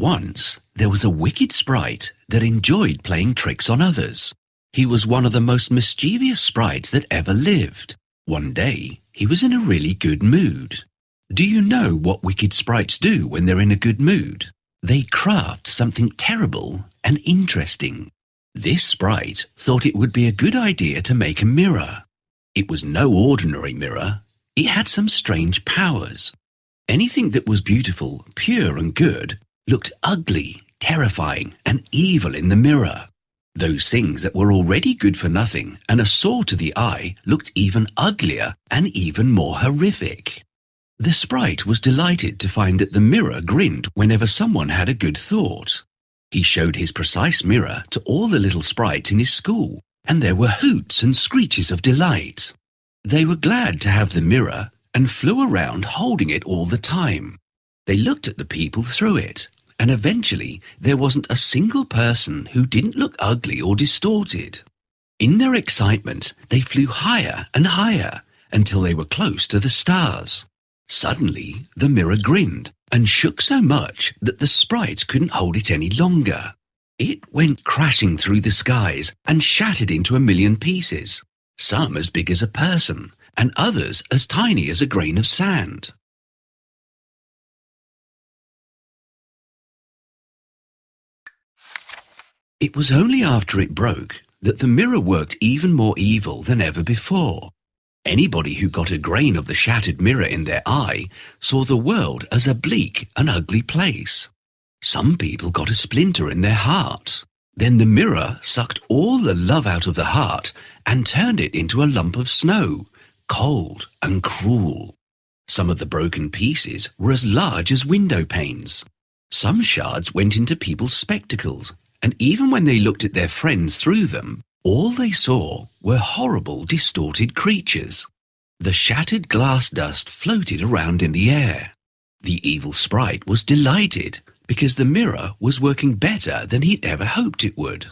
Once, there was a wicked sprite that enjoyed playing tricks on others. He was one of the most mischievous sprites that ever lived. One day, he was in a really good mood. Do you know what wicked sprites do when they're in a good mood? They craft something terrible and interesting. This sprite thought it would be a good idea to make a mirror. It was no ordinary mirror. It had some strange powers. Anything that was beautiful, pure and good looked ugly, terrifying and evil in the mirror. Those things that were already good for nothing and a sore to the eye looked even uglier and even more horrific. The sprite was delighted to find that the mirror grinned whenever someone had a good thought. He showed his precise mirror to all the little sprites in his school, and there were hoots and screeches of delight. They were glad to have the mirror and flew around holding it all the time. They looked at the people through it, and eventually there wasn't a single person who didn't look ugly or distorted. In their excitement, they flew higher and higher until they were close to the stars. Suddenly, the mirror grinned and shook so much that the sprites couldn't hold it any longer. It went crashing through the skies and shattered into a million pieces, some as big as a person and others as tiny as a grain of sand. It was only after it broke that the mirror worked even more evil than ever before. Anybody who got a grain of the shattered mirror in their eye saw the world as a bleak and ugly place. Some people got a splinter in their heart. Then the mirror sucked all the love out of the heart and turned it into a lump of snow, cold and cruel. Some of the broken pieces were as large as window panes. Some shards went into people's spectacles, and even when they looked at their friends through them, all they saw were horrible, distorted creatures. The shattered glass dust floated around in the air. The evil sprite was delighted because the mirror was working better than he'd ever hoped it would.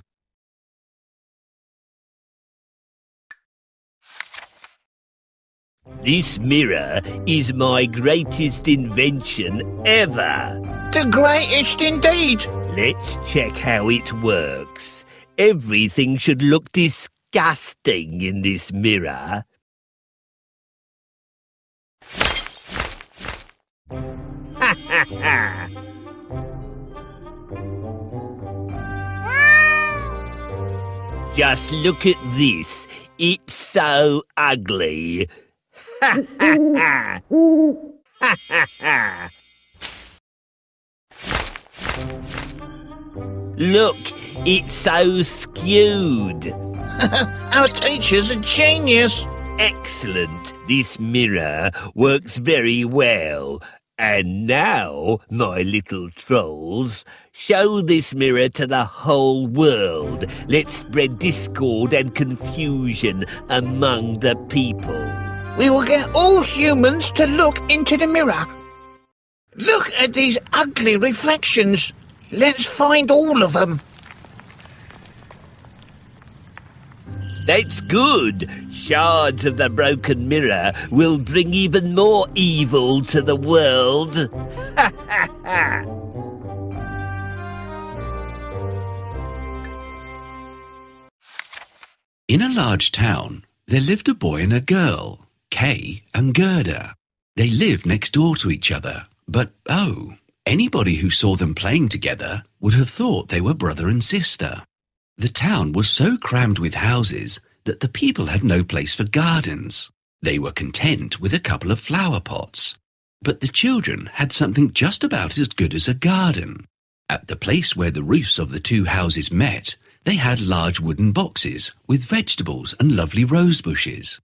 This mirror is my greatest invention ever. The greatest indeed. Let's check how it works. Everything should look disgusting in this mirror. Ha ha ha! Just look at this. It's so ugly. Ha ha ha! Ha ha ha! Look, it's so skewed. Our teacher's a genius. Excellent. This mirror works very well. And now, my little trolls, show this mirror to the whole world. Let's spread discord and confusion among the people. We will get all humans to look into the mirror. Look at these ugly reflections. Let's find all of them. That's good. Shards of the broken mirror will bring even more evil to the world. Ha ha ha! In a large town, there lived a boy and a girl, Kay and Gerda. They lived next door to each other, but anybody who saw them playing together would have thought they were brother and sister. The town was so crammed with houses that the people had no place for gardens. They were content with a couple of flower pots. But the children had something just about as good as a garden. At the place where the roofs of the two houses met, they had large wooden boxes with vegetables and lovely rose bushes.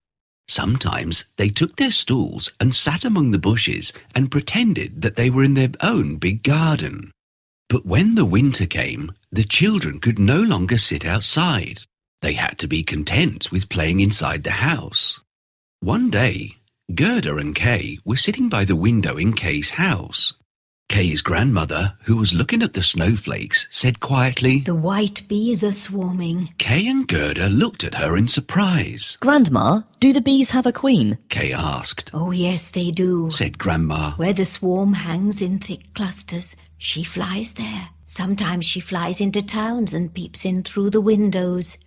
Sometimes they took their stools and sat among the bushes and pretended that they were in their own big garden. But when the winter came, the children could no longer sit outside. They had to be content with playing inside the house. One day, Gerda and Kay were sitting by the window in Kay's house. Kay's grandmother, who was looking at the snowflakes, said quietly, The white bees are swarming. Kay and Gerda looked at her in surprise. Grandma, do the bees have a queen? Kay asked. Oh, yes, they do. Said Grandma. Where the swarm hangs in thick clusters, she flies there. Sometimes she flies into towns and peeps in through the windows.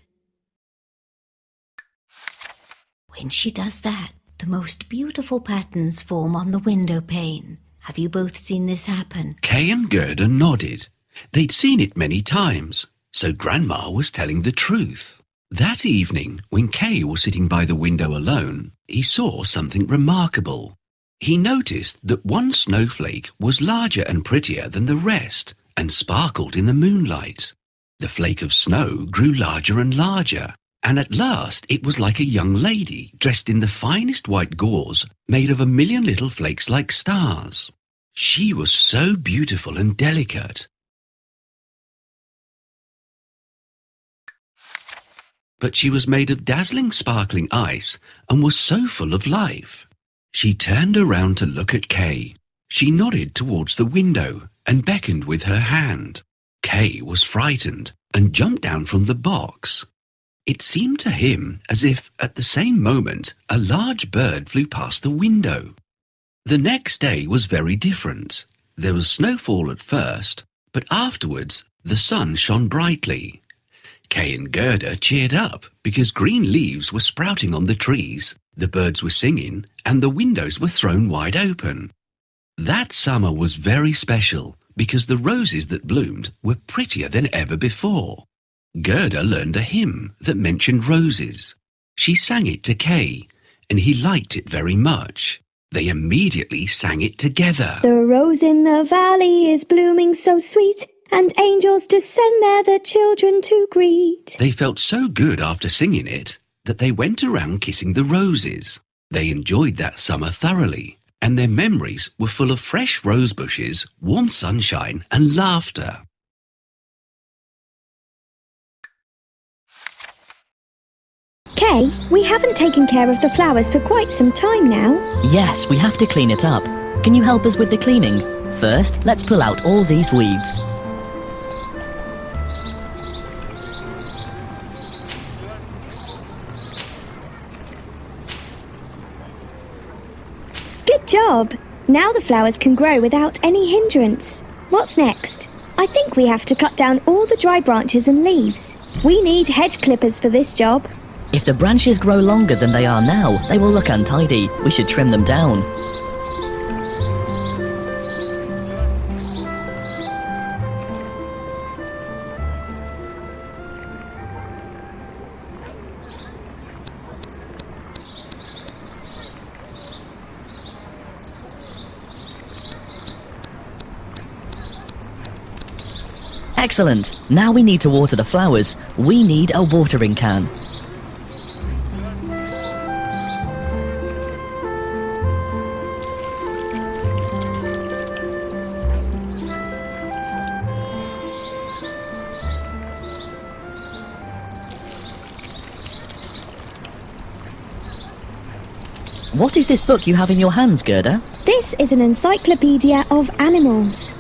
When she does that, the most beautiful patterns form on the window pane. Have you both seen this happen? Kay and Gerda nodded. They'd seen it many times, so Grandma was telling the truth. That evening, when Kay was sitting by the window alone, he saw something remarkable. He noticed that one snowflake was larger and prettier than the rest and sparkled in the moonlight. The flake of snow grew larger and larger, and at last it was like a young lady dressed in the finest white gauze made of 1,000,000 little flakes like stars. She was so beautiful and delicate. But she was made of dazzling sparkling ice and was so full of life. She turned around to look at Kay. She nodded towards the window and beckoned with her hand. Kay was frightened and jumped down from the box. It seemed to him as if, at the same moment, a large bird flew past the window. The next day was very different. There was snowfall at first, but afterwards the sun shone brightly. Kay and Gerda cheered up because green leaves were sprouting on the trees, the birds were singing, and the windows were thrown wide open. That summer was very special because the roses that bloomed were prettier than ever before. Gerda learned a hymn that mentioned roses. She sang it to Kay, and he liked it very much. They immediately sang it together. The rose in the valley is blooming so sweet, and angels descend there the children to greet. They felt so good after singing it that they went around kissing the roses. They enjoyed that summer thoroughly, and their memories were full of fresh rose bushes, warm sunshine, and laughter. Kay, we haven't taken care of the flowers for quite some time now. Yes, we have to clean it up. Can you help us with the cleaning? First, let's pull out all these weeds. Good job! Now the flowers can grow without any hindrance. What's next? I think we have to cut down all the dry branches and leaves. We need hedge clippers for this job. If the branches grow longer than they are now, they will look untidy. We should trim them down. Excellent! Now we need to water the flowers. We need a watering can. What is this book you have in your hands, Gerda? This is an encyclopedia of animals.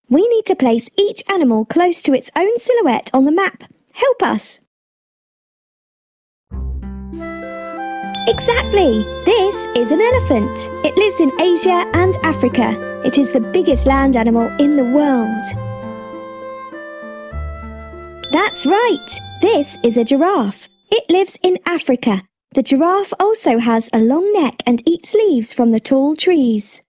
We need to place each animal close to its own silhouette on the map. Help us. Exactly! This is an elephant. It lives in Asia and Africa. It is the biggest land animal in the world. That's right! This is a giraffe. It lives in Africa. The giraffe also has a long neck and eats leaves from the tall trees.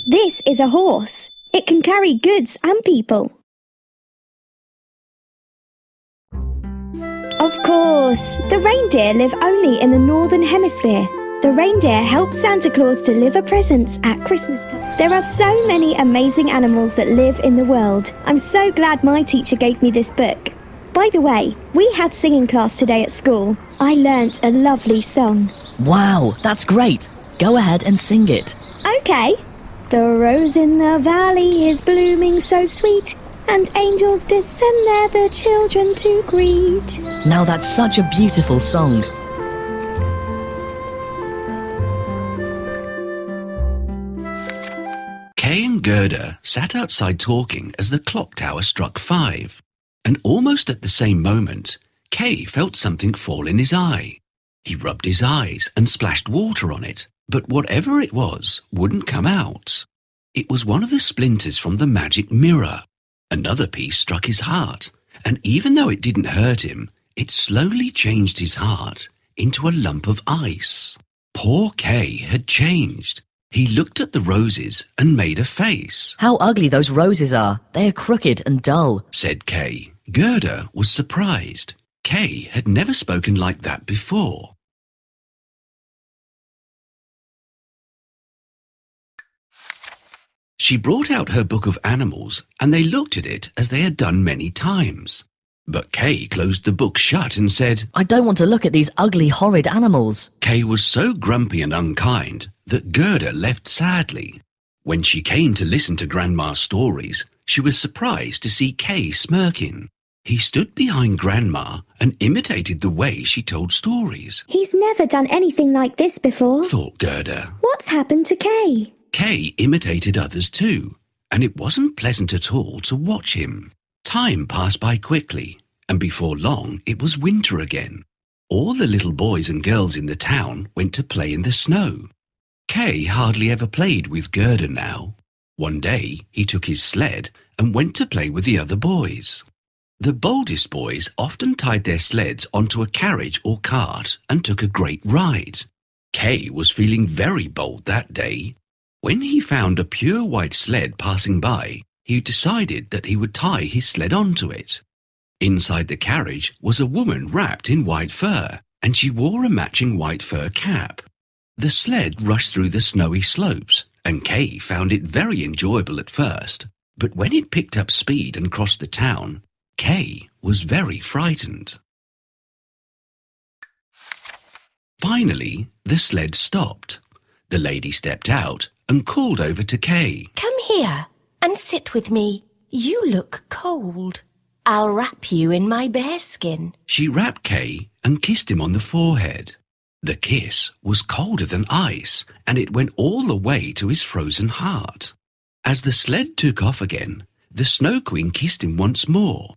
This is a horse. It can carry goods and people. Of course, the reindeer live only in the northern hemisphere. The reindeer help Santa Claus deliver presents at Christmas time. There are so many amazing animals that live in the world. I'm so glad my teacher gave me this book. By the way, we had singing class today at school. I learnt a lovely song. Wow, that's great. Go ahead and sing it. Okay. The rose in the valley is blooming so sweet, and angels descend there the children to greet. Now that's such a beautiful song. Gerda sat outside talking as the clock tower struck 5. And almost at the same moment, Kay felt something fall in his eye. He rubbed his eyes and splashed water on it, but whatever it was wouldn't come out. It was one of the splinters from the magic mirror. Another piece struck his heart, and even though it didn't hurt him, it slowly changed his heart into a lump of ice. Poor Kay had changed. He looked at the roses and made a face. How ugly those roses are. They are crooked and dull, said Kay. Gerda was surprised. Kay had never spoken like that before. She brought out her book of animals, and they looked at it as they had done many times. But Kay closed the book shut and said, I don't want to look at these ugly, horrid animals. Kay was so grumpy and unkind that Gerda left sadly. When she came to listen to Grandma's stories, she was surprised to see Kay smirking. He stood behind Grandma and imitated the way she told stories. He's never done anything like this before, thought Gerda. What's happened to Kay? Kay imitated others too, and it wasn't pleasant at all to watch him. Time passed by quickly, and before long it was winter again. All the little boys and girls in the town went to play in the snow. Kay hardly ever played with Gerda now. One day he took his sled and went to play with the other boys. The boldest boys often tied their sleds onto a carriage or cart and took a great ride. Kay was feeling very bold that day. When he found a pure white sled passing by, he decided that he would tie his sled onto it. Inside the carriage was a woman wrapped in white fur, and she wore a matching white fur cap. The sled rushed through the snowy slopes, and Kay found it very enjoyable at first. But when it picked up speed and crossed the town, Kay was very frightened. Finally, the sled stopped. The lady stepped out and called over to Kay. Come here and sit with me. You look cold. I'll wrap you in my bearskin. She wrapped Kay and kissed him on the forehead. The kiss was colder than ice, and it went all the way to his frozen heart. As the sled took off again, the Snow Queen kissed him once more.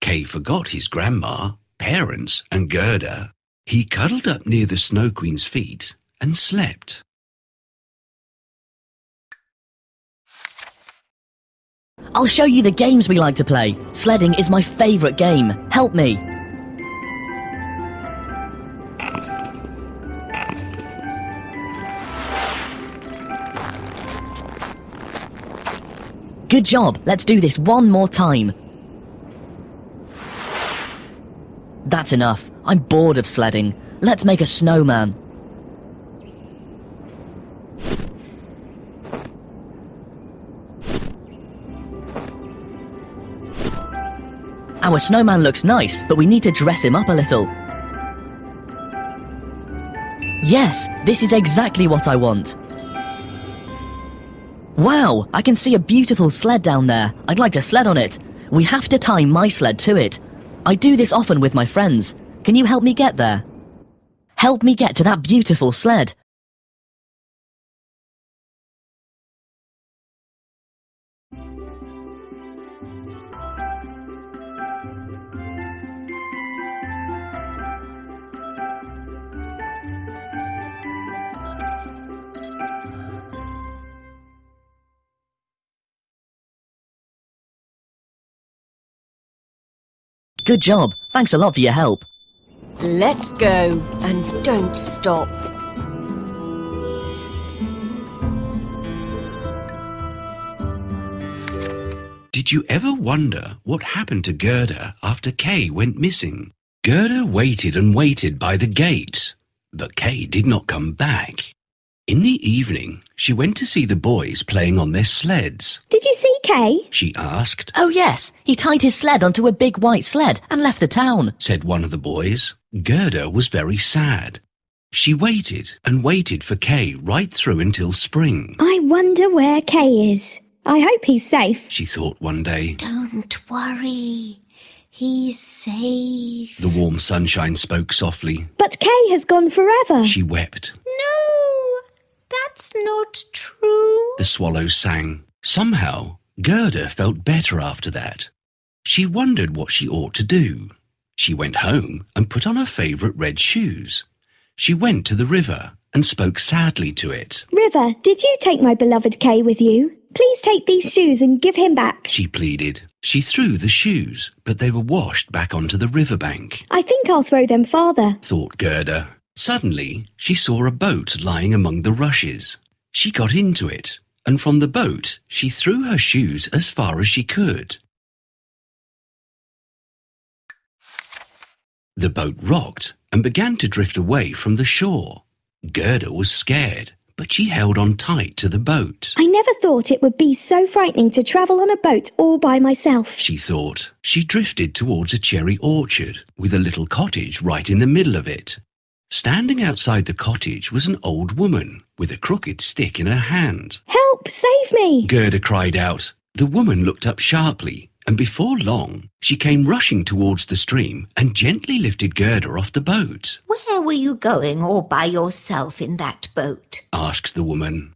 Kay forgot his grandma, parents, and Gerda. He cuddled up near the Snow Queen's feet and slept. I'll show you the games we like to play. Sledding is my favourite game. Help me. Good job. Let's do this one more time. That's enough. I'm bored of sledding. Let's make a snowman. Our snowman looks nice, but we need to dress him up a little. Yes, this is exactly what I want. Wow, I can see a beautiful sled down there. I'd like to sled on it. We have to tie my sled to it. I do this often with my friends. Can you help me get there? Help me get to that beautiful sled. Good job. Thanks a lot for your help. Let's go and don't stop. Did you ever wonder what happened to Gerda after Kay went missing? Gerda waited and waited by the gate, but Kay did not come back. In the evening, she went to see the boys playing on their sleds. Did you see Kay? She asked. Oh yes, he tied his sled onto a big white sled and left the town, said one of the boys. Gerda was very sad. She waited and waited for Kay right through until spring. I wonder where Kay is. I hope he's safe, she thought one day. Don't worry. He's safe. The warm sunshine spoke softly. But Kay has gone forever. She wept. No, that's not true. The swallows sang. Somehow, Gerda felt better after that. She wondered what she ought to do. She went home and put on her favourite red shoes. She went to the river and spoke sadly to it. River, did you take my beloved Kay with you? Please take these shoes and give him back. She pleaded. She threw the shoes, but they were washed back onto the riverbank. I think I'll throw them farther, thought Gerda. Suddenly, she saw a boat lying among the rushes. She got into it, and from the boat, she threw her shoes as far as she could. The boat rocked and began to drift away from the shore. Gerda was scared, but she held on tight to the boat. I never thought it would be so frightening to travel on a boat all by myself, she thought. She drifted towards a cherry orchard with a little cottage right in the middle of it. Standing outside the cottage was an old woman with a crooked stick in her hand. Help! Save me! Gerda cried out. The woman looked up sharply, and before long, she came rushing towards the stream and gently lifted Gerda off the boat. Where were you going all by yourself in that boat? Asked the woman.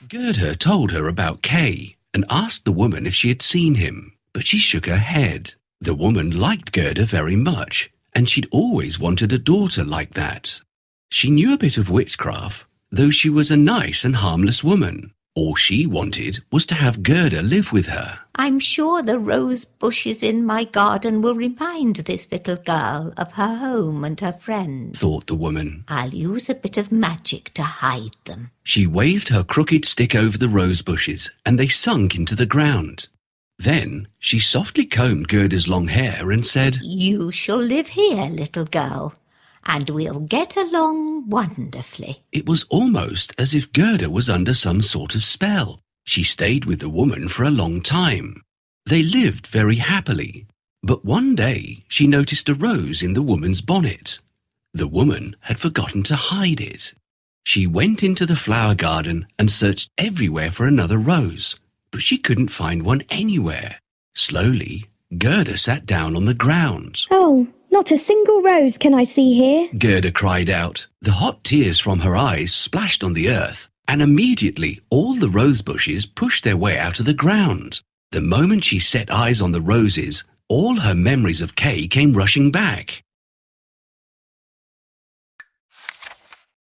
Gerda told her about Kay and asked the woman if she had seen him, but she shook her head. The woman liked Gerda very much, and she'd always wanted a daughter like that. She knew a bit of witchcraft, though she was a nice and harmless woman. All she wanted was to have Gerda live with her. I'm sure the rose bushes in my garden will remind this little girl of her home and her friends, thought the woman. I'll use a bit of magic to hide them. She waved her crooked stick over the rose bushes, and they sunk into the ground. Then she softly combed Gerda's long hair and said, You shall live here, little girl, and we'll get along wonderfully. It was almost as if Gerda was under some sort of spell. She stayed with the woman for a long time. They lived very happily, but one day she noticed a rose in the woman's bonnet. The woman had forgotten to hide it. She went into the flower garden and searched everywhere for another rose, but she couldn't find one anywhere. Slowly, Gerda sat down on the ground. Oh, not a single rose can I see here, Gerda cried out. The hot tears from her eyes splashed on the earth, and immediately all the rose bushes pushed their way out of the ground. The moment she set eyes on the roses, all her memories of Kay came rushing back.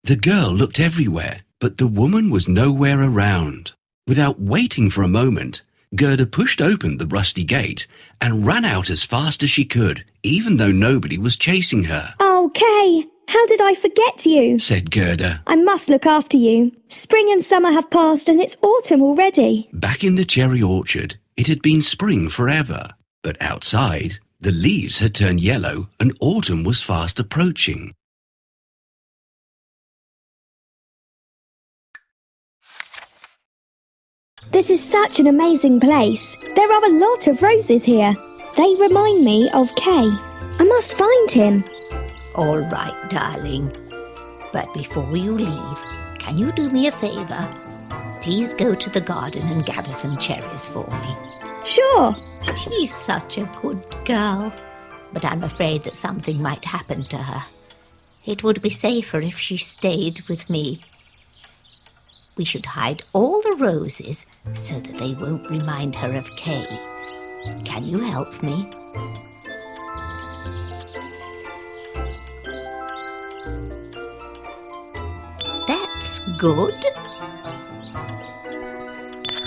The girl looked everywhere, but the woman was nowhere around. Without waiting for a moment, Gerda pushed open the rusty gate and ran out as fast as she could, even though nobody was chasing her. Oh, Kay, how did I forget you? Said Gerda. I must look after you. Spring and summer have passed and it's autumn already. Back in the cherry orchard, it had been spring forever, but outside, the leaves had turned yellow and autumn was fast approaching. This is such an amazing place. There are a lot of roses here. They remind me of Kay. I must find him. All right, darling. But before you leave, can you do me a favour? Please go to the garden and gather some cherries for me. Sure. She's such a good girl, but I'm afraid that something might happen to her. It would be safer if she stayed with me. We should hide all the roses so that they won't remind her of Kay. Can you help me? That's good.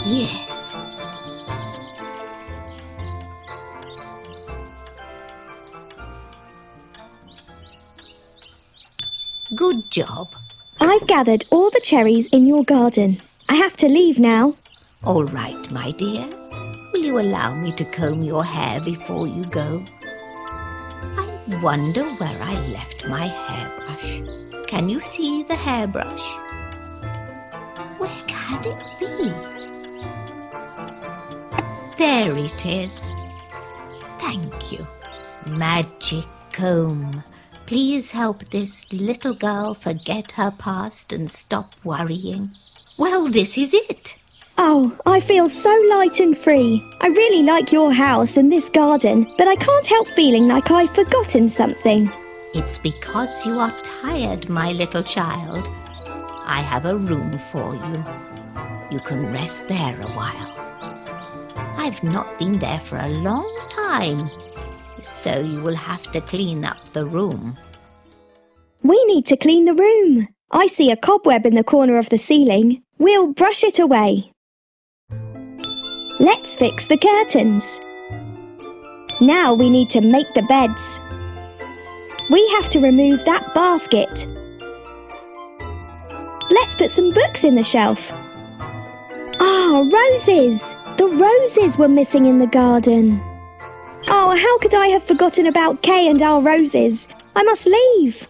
Yes. Good job. I've gathered all the cherries in your garden. I have to leave now. All right, my dear. Will you allow me to comb your hair before you go? I wonder where I left my hairbrush. Can you see the hairbrush? Where can it be? There it is. Thank you. Magic comb. Please help this little girl forget her past and stop worrying. Well, this is it. Oh, I feel so light and free. I really like your house and this garden, but I can't help feeling like I've forgotten something. It's because you are tired, my little child. I have a room for you. You can rest there a while. I've not been there for a long time, so you will have to clean up the room. We need to clean the room. I see a cobweb in the corner of the ceiling. We'll brush it away. Let's fix the curtains. Now we need to make the beds. We have to remove that basket. Let's put some books in the shelf. Ah, roses! The roses were missing in the garden. Oh, how could I have forgotten about Kay and our roses? I must leave.